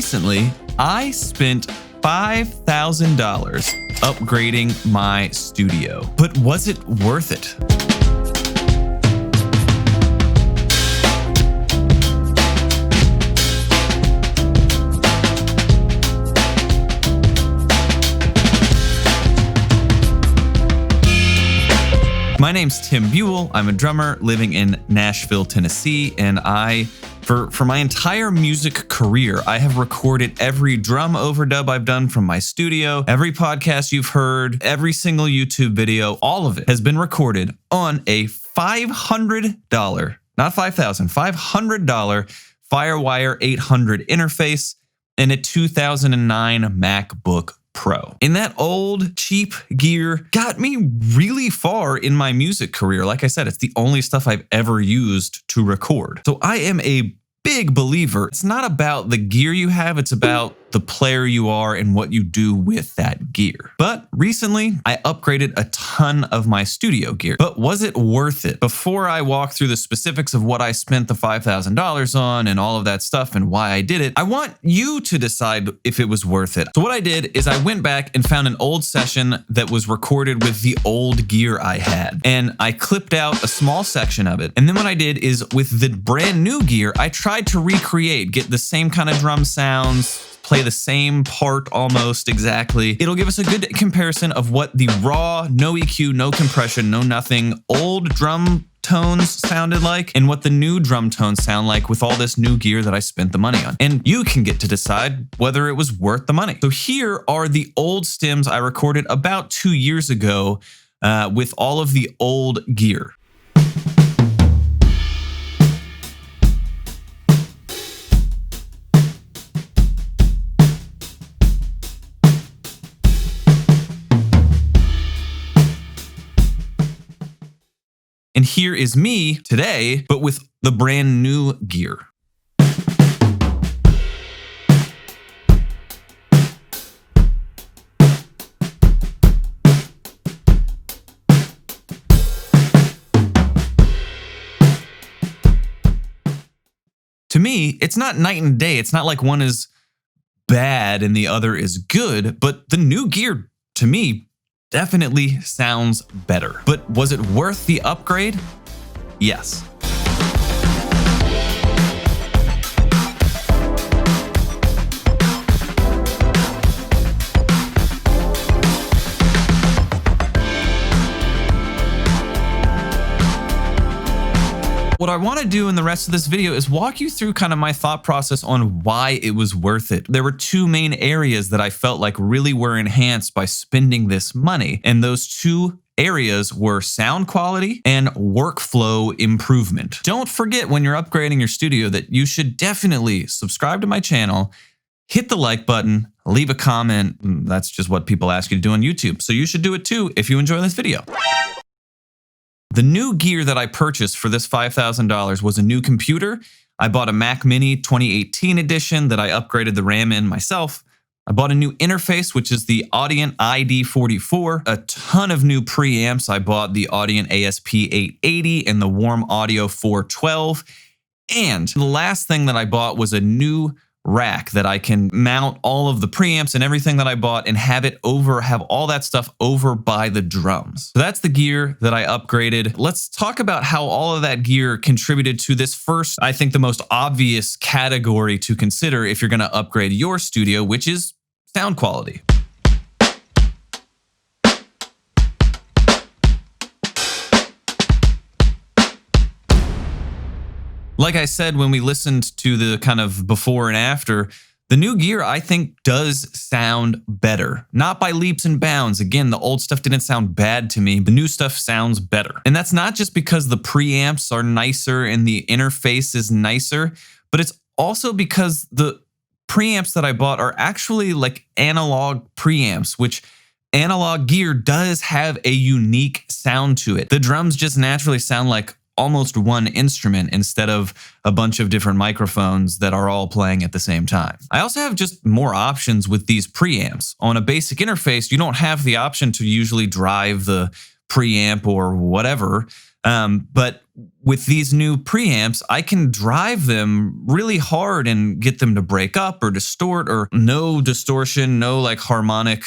recently, I spent $5,000 upgrading my studio. But was it worth it? My name's Tim Buell. I'm a drummer living in Nashville, Tennessee, and for my entire music career, I have recorded every drum overdub I've done from my studio, every podcast you've heard, every single YouTube video, all of it has been recorded on a $500, not $5,000, $500 Firewire 800 interface and a 2009 MacBook Pro. And that old cheap gear got me really far in my music career. Like I said, it's the only stuff I've ever used to record. So I am a big believer. It's not about the gear you have, it's about the player you are and what you do with that gear. But recently, I upgraded a ton of my studio gear. But was it worth it? Before I walk through the specifics of what I spent the $5,000 on and all of that stuff and why I did it, I want you to decide if it was worth it. So what I did is I went back and found an old session that was recorded with the old gear I had. And I clipped out a small section of it. And then what I did is with the brand new gear, I tried to recreate, get the same kind of drum sounds, play the same part almost exactly. It'll give us a good comparison of what the raw, no EQ, no compression, no nothing, old drum tones sounded like and what the new drum tones sound like with all this new gear that I spent the money on. And you can get to decide whether it was worth the money. So here are the old stems I recorded about 2 years ago with all of the old gear. And here is me today, but with the brand new gear. To me, it's not night and day. It's not like one is bad and the other is good, but the new gear, to me, definitely sounds better. But was it worth the upgrade? Yes. What I want to do in the rest of this video is walk you through kind of my thought process on why it was worth it. There were two main areas that I felt like really were enhanced by spending this money. And those two areas were sound quality and workflow improvement. Don't forget when you're upgrading your studio that you should definitely subscribe to my channel, hit the like button, leave a comment. That's just what people ask you to do on YouTube. So you should do it too if you enjoy this video. The new gear that I purchased for this $5,000 was a new computer. I bought a MacMini 2018 edition that I upgraded the RAM in myself. I bought a new interface, which is the Audient ID44, a ton of new preamps. I bought the Audient ASP880 and the Warm Audio 412. And the last thing that I bought was a new rack that I can mount all of the preamps and everything that I bought and have all that stuff over by the drums. So that's the gear that I upgraded. Let's talk about how all of that gear contributed to this first, I think the most obvious category to consider if you're going to upgrade your studio, which is sound quality. Like I said, when we listened to the kind of before and after, the new gear, I think, does sound better. Not by leaps and bounds. Again, the old stuff didn't sound bad to me. The new stuff sounds better. And that's not just because the preamps are nicer and the interface is nicer, but it's also because the preamps that I bought are actually like analog preamps, which analog gear does have a unique sound to it. The drums just naturally sound like almost one instrument instead of a bunch of different microphones that are all playing at the same time. I also have just more options with these preamps. On a basic interface, you don't have the option to usually drive the preamp or whatever But with these new preamps, I can drive them really hard and get them to break up or distort, or no distortion, no like harmonic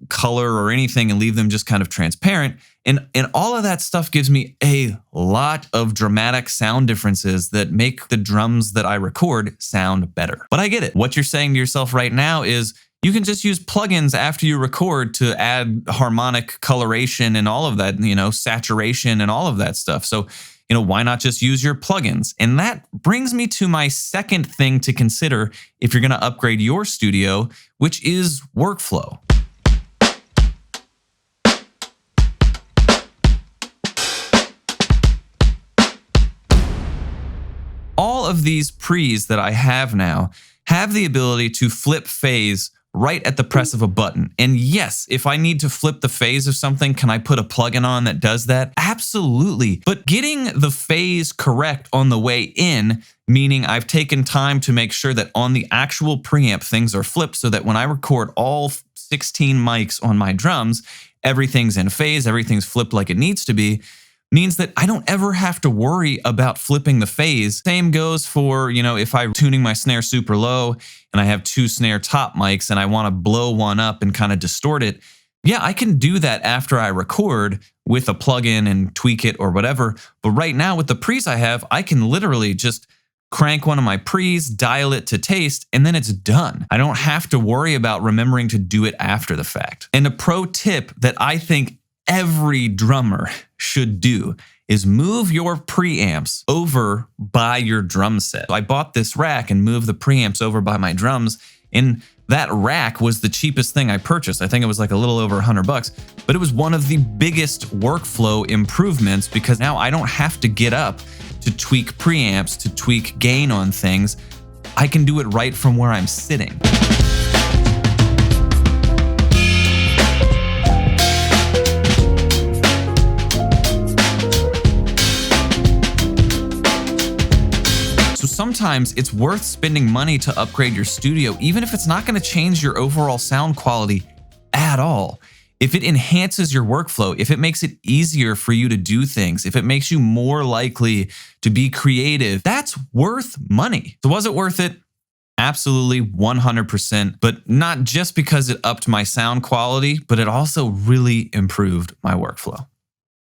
color or anything, and leave them just kind of transparent. And all of that stuff gives me a lot of dramatic sound differences that make the drums that I record sound better. But I get it. What you're saying to yourself right now is you can just use plugins after you record to add harmonic coloration and all of that, saturation and all of that stuff. So, why not just use your plugins? And that brings me to my second thing to consider if you're going to upgrade your studio, which is workflow. All of these pre's that I have now have the ability to flip phase right at the press of a button. And yes, if I need to flip the phase of something, can I put a plugin on that does that? Absolutely. But getting the phase correct on the way in, meaning I've taken time to make sure that on the actual preamp things are flipped so that when I record all 16 mics on my drums, everything's in phase, everything's flipped like it needs to be, means that I don't ever have to worry about flipping the phase. Same goes for, if I'm tuning my snare super low and I have 2 snare top mics and I want to blow one up and kind of distort it. Yeah, I can do that after I record with a plugin and tweak it or whatever. But right now with the pre's I have, I can literally just crank one of my pre's, dial it to taste, and then it's done. I don't have to worry about remembering to do it after the fact. And a pro tip that I think every drummer should do is move your preamps over by your drum set. I bought this rack and moved the preamps over by my drums, and that rack was the cheapest thing I purchased. I think it was like a little over $100, but it was one of the biggest workflow improvements because now I don't have to get up to tweak preamps, to tweak gain on things. I can do it right from where I'm sitting. Sometimes it's worth spending money to upgrade your studio, even if it's not going to change your overall sound quality at all. If it enhances your workflow, if it makes it easier for you to do things, if it makes you more likely to be creative, that's worth money. So was it worth it? Absolutely, 100%, but not just because it upped my sound quality, but it also really improved my workflow.